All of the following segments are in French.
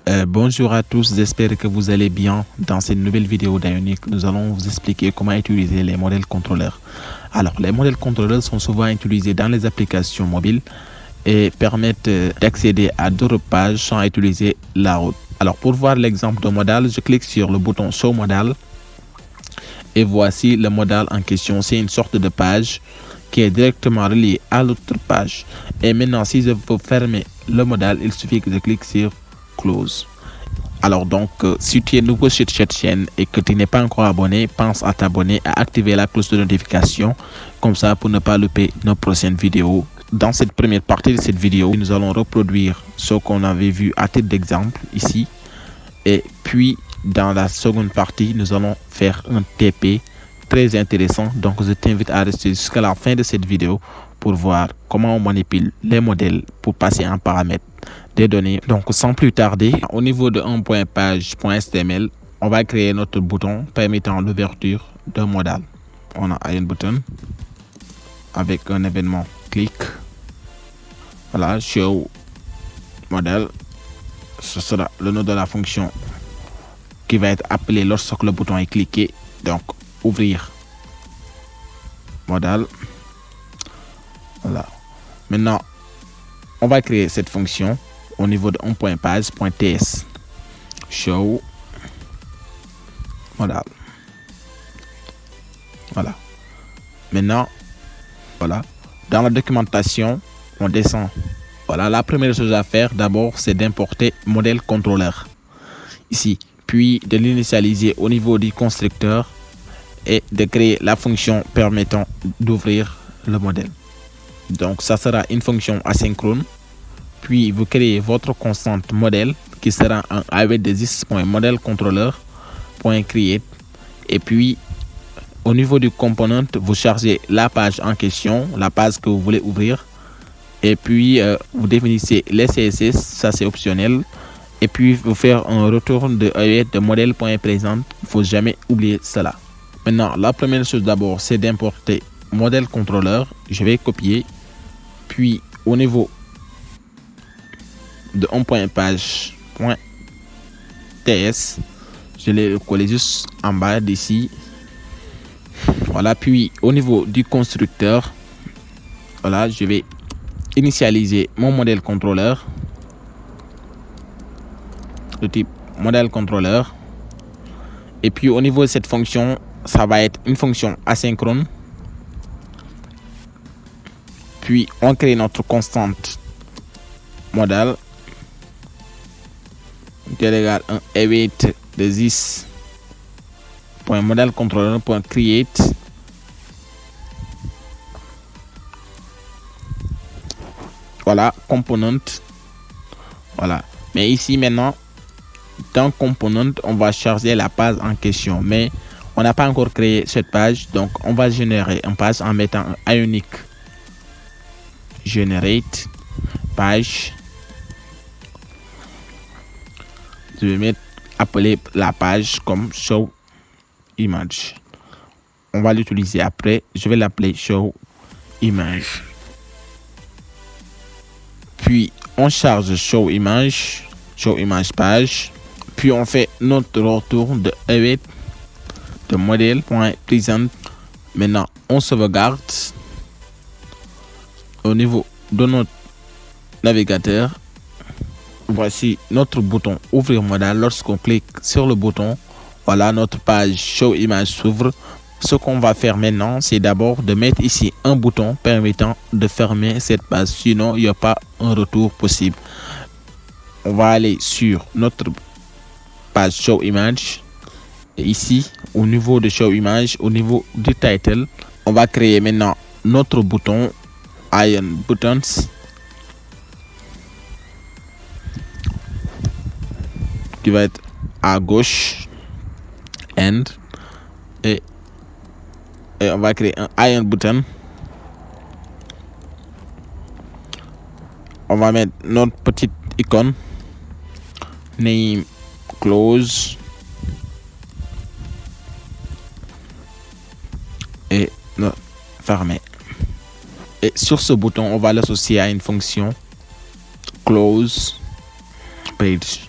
Bonjour à tous, j'espère que vous allez bien. Dans cette nouvelle vidéo d'Ionic, nous allons vous expliquer comment utiliser les modèles contrôleurs. Alors, les modèles contrôleurs sont souvent utilisés dans les applications mobiles et permettent d'accéder à d'autres pages sans utiliser la route. Alors, pour voir l'exemple de modal, je clique sur le bouton Show Modal et voici le modal en question. C'est une sorte de page qui est directement reliée à l'autre page. Et maintenant, si je veux fermer le modal, il suffit que je clique sur Close. Alors donc, si tu es nouveau sur cette chaîne et que tu n'es pas encore abonné, pense à t'abonner, à activer la cloche de notification, comme ça pour ne pas louper nos prochaines vidéos. Dans cette première partie de cette vidéo, nous allons reproduire ce qu'on avait vu à titre d'exemple ici. Et puis, dans la seconde partie, nous allons faire un TP très intéressant. Donc, je t'invite à rester jusqu'à la fin de cette vidéo pour voir comment on manipule les modèles pour passer un paramètre des données. Donc, sans plus tarder, au niveau de un.page.html, on va créer notre bouton permettant l'ouverture d'un modal. On a un bouton avec un événement clic. Voilà, show model. Ce sera le nom de la fonction qui va être appelée lorsque le bouton est cliqué. Donc, ouvrir modal. Voilà. Maintenant, on va créer cette fonction au niveau de un.page.ts. Show modal. Voilà. Maintenant, voilà. Dans la documentation, on descend. Voilà, la première chose à faire d'abord, c'est d'importer modèle contrôleur ici, puis de l'initialiser au niveau du constructeur et de créer la fonction permettant d'ouvrir le modèle. Donc, ça sera une fonction asynchrone. Puis, vous créez votre constante modèle qui sera un avec des is.modelcontroller.create. Et puis, au niveau du component, vous chargez la page en question, la page que vous voulez ouvrir. Et puis, vous définissez les CSS, ça c'est optionnel. Et puis, vous faire un retour de modèle.present. Il ne faut jamais oublier cela. Maintenant, la première chose d'abord, c'est d'importer modèle contrôleur. Je vais copier. Puis, au niveau de un.page.ts, je l'ai collé juste en bas d'ici. Voilà, puis au niveau du constructeur, voilà, je vais initialiser mon modèle contrôleur, le type modèle contrôleur. Et puis au niveau de cette fonction, ça va être une fonction asynchrone. Puis on crée notre constante modèle qui est égal à un await de this.modelcontroller.create. Voilà, component. Voilà. Mais ici maintenant, dans component, on va charger la page en question. Mais on n'a pas encore créé cette page. Donc, on va générer une page en mettant un Ionic generate page. Je vais appeler la page comme show image. On va l'utiliser après. Je vais l'appeler show image. Puis on charge show image page. Puis on fait notre retour de await de modèle.present. Maintenant on sauvegarde au niveau de notre navigateur. Voici notre bouton ouvrir modal. Lorsqu'on clique sur le bouton, voilà, notre page show image s'ouvre. Ce qu'on va faire maintenant, c'est d'abord de mettre ici un bouton permettant de fermer cette page, sinon il n'y a pas un retour possible. On va aller sur notre page show image et ici au niveau de show image, au niveau du title, on va créer maintenant notre bouton Ion Buttons. Qui va être à gauche and et on va créer un iron button. On va mettre notre petite icône name close et fermer. Et sur ce bouton, on va l'associer à une fonction close page.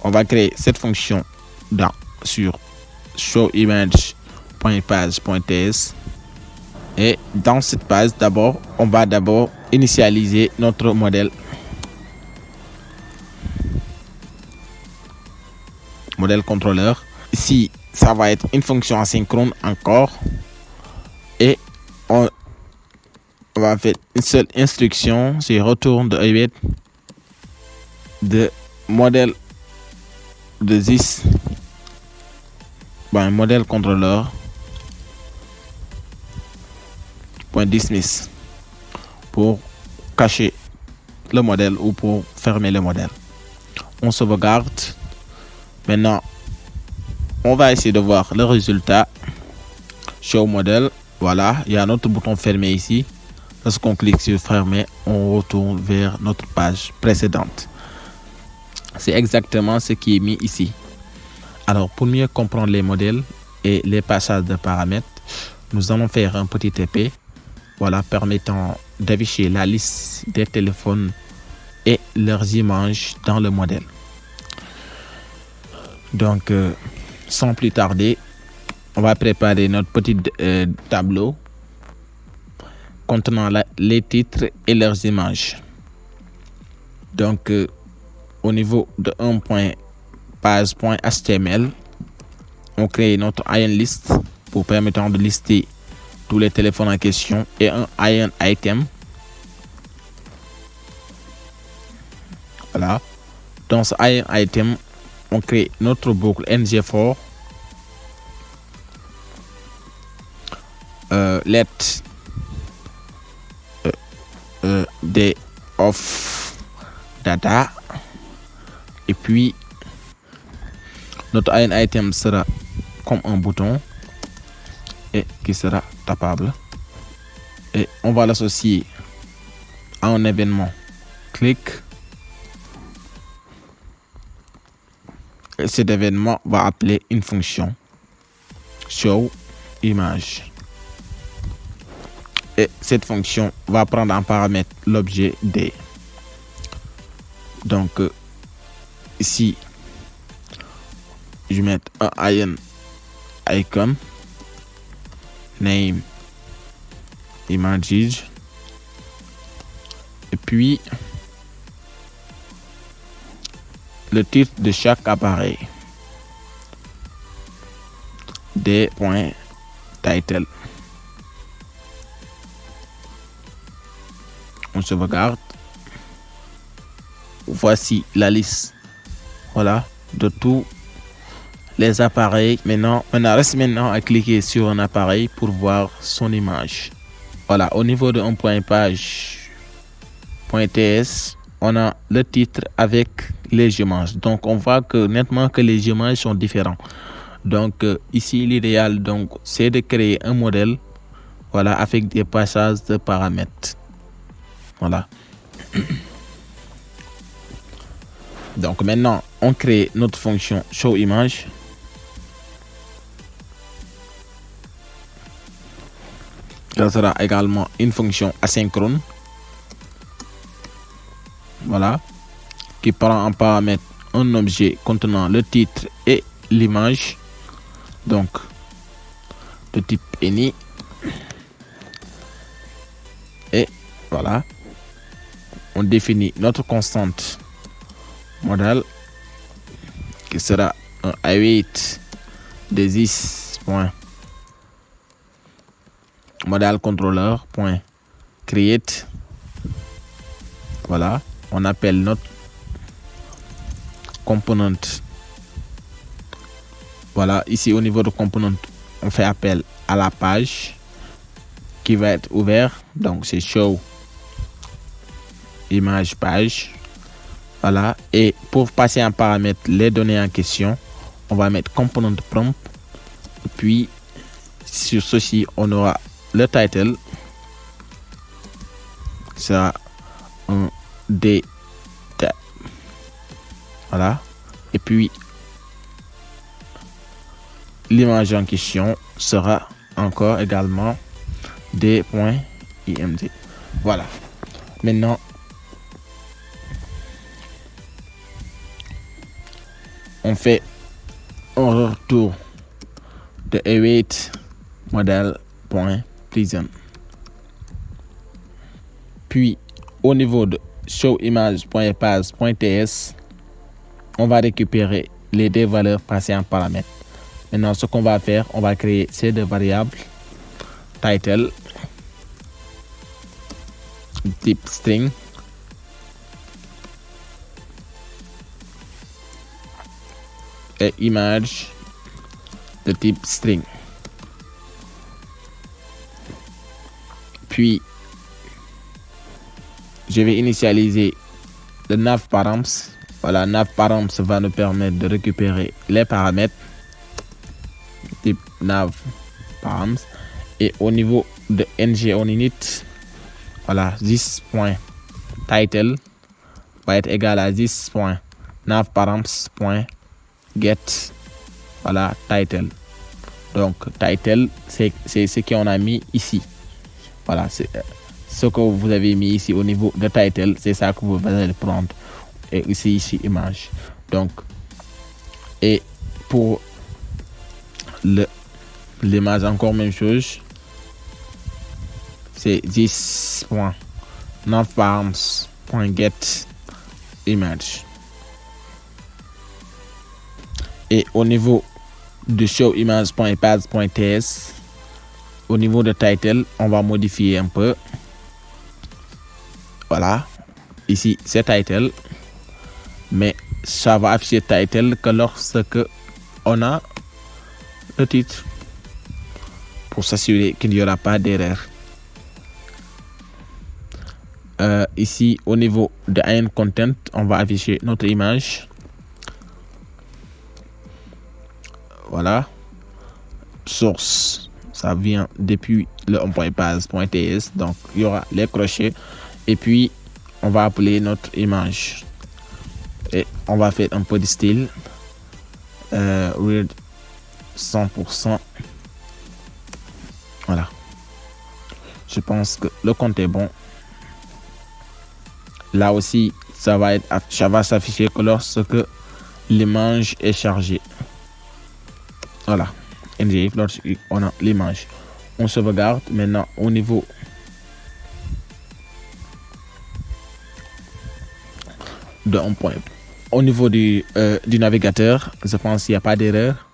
on va créer cette fonction sur showImage.page.ts. Et dans cette page, on va d'abord initialiser notre modèle contrôleur. Ici, ça va être une fonction asynchrone encore. Et on va faire une seule instruction, c'est retourne de modèle de this, modèle contrôleur .dismiss pour cacher le modèle ou pour fermer le modèle. On sauvegarde. Maintenant, on va essayer de voir le résultat. Show modèle. Voilà, il y a notre bouton fermé ici. Lorsqu'on clique sur fermer, on retourne vers notre page précédente. C'est exactement ce qui est mis ici. Alors, pour mieux comprendre les modèles et les passages de paramètres, nous allons faire un petit TP, voilà, permettant d'afficher la liste des téléphones et leurs images dans le modèle. Donc, sans plus tarder, on va préparer notre petit tableau contenant les titres et leurs images. Donc, au niveau de page.html, on crée notre IronList pour permettre de lister tous les téléphones en question et un IronItem. Voilà. Dans ce IronItem, on crée notre boucle ngFor. Let day of data. Et puis, notre IronItem sera comme un bouton et qui sera tapable. Et on va l'associer à un événement. Clic. Et cet événement va appeler une fonction showImage. Et cette fonction va prendre en paramètre l'objet D. Donc, ici, je vais mettre un iron icon, name images, et puis le titre de chaque appareil, d.title. On sauvegarde. Voici la liste, voilà, de tous les appareils. Maintenant, reste à cliquer sur un appareil pour voir son image. Voilà, au niveau de page.ts, on a le titre avec les images. Donc, on voit que nettement que les images sont différentes. Donc, ici, l'idéal, c'est de créer un modèle, voilà, avec des passages de paramètres. Voilà. Donc maintenant, on crée notre fonction showImage. Ça sera également une fonction asynchrone. Voilà. Qui prend en paramètre un objet contenant le titre et l'image. Donc, de type any. Et voilà. On définit notre constante modèle qui sera un await de this modèle contrôleur create. Voilà, on appelle notre component. Voilà, ici au niveau de component, on fait appel à la page qui va être ouverte. Donc c'est show image page. Voilà, et pour passer en paramètre les données en question, on va mettre component prompt. Puis sur ceci, on aura le title, qui sera un D. Voilà, et puis l'image en question sera encore également d.img. Voilà. Maintenant, on fait un retour de await model.prison. Puis au niveau de showimage.path.ts, on va récupérer les deux valeurs passées en paramètres. Maintenant, ce qu'on va faire, on va créer ces deux variables, title, type string, et image de type string. Puis, je vais initialiser le navparams. Voilà, navparams va nous permettre de récupérer les paramètres type navparams. Et au niveau de ngOnInit, voilà, this.title va être égal à this.navparams.get, voilà, title. Donc, title, c'est ce qu'on a mis ici. Voilà, c'est ce que vous avez mis ici au niveau de title, c'est ça que vous allez prendre. Et ici, image. Donc, et pour l'image, encore même chose. C'est this.navparams.get image. Et au niveau de showimage.path.ts, au niveau de title, on va modifier un peu. Voilà, ici c'est title, mais ça va afficher title que lorsque on a le titre, pour s'assurer qu'il n'y aura pas d'erreur. Ici au niveau de IN content, on va afficher notre image. Voilà, source, ça vient depuis le home.path.ts, donc il y aura les crochets. Et puis, on va appeler notre image. Et on va faire un peu de style. Read 100%. Voilà. Je pense que le compte est bon. Là aussi, ça va s'afficher que lorsque l'image est chargée. Voilà. On a l'image. On sauvegarde. Maintenant, au niveau de un point. Au niveau du navigateur, je pense qu'il n'y a pas d'erreur.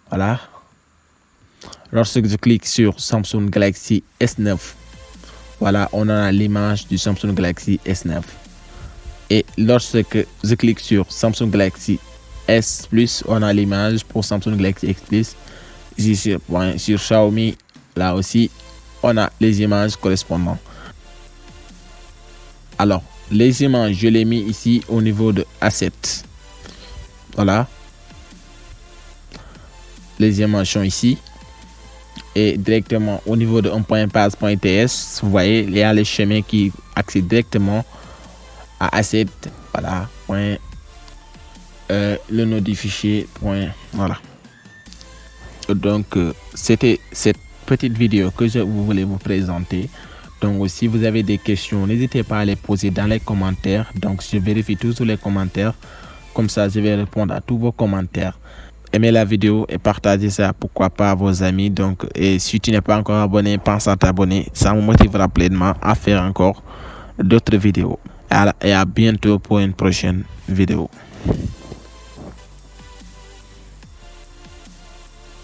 Voilà. Lorsque je clique sur Samsung Galaxy S9, voilà, on a l'image du Samsung Galaxy S9. Et lorsque je clique sur Samsung Galaxy S Plus, on a l'image pour Samsung Galaxy X Plus. Ici sur Xiaomi, là aussi, on a les images correspondantes. Alors, les images, je les mis ici au niveau de Assets. Voilà. Les images sont ici. Et directement au niveau de un.path.ts, vous voyez, il y a les chemins qui accèdent directement à Assets. Voilà. Le nom du fichier. Voilà. Donc, c'était cette petite vidéo que je voulais vous présenter. Donc, si vous avez des questions, n'hésitez pas à les poser dans les commentaires. Donc, je vérifie tous les commentaires. Comme ça, je vais répondre à tous vos commentaires. Aimez la vidéo et partagez ça, pourquoi pas, à vos amis. Donc, et si tu n'es pas encore abonné, pense à t'abonner. Ça me motivera pleinement à faire encore d'autres vidéos. Et à bientôt pour une prochaine vidéo.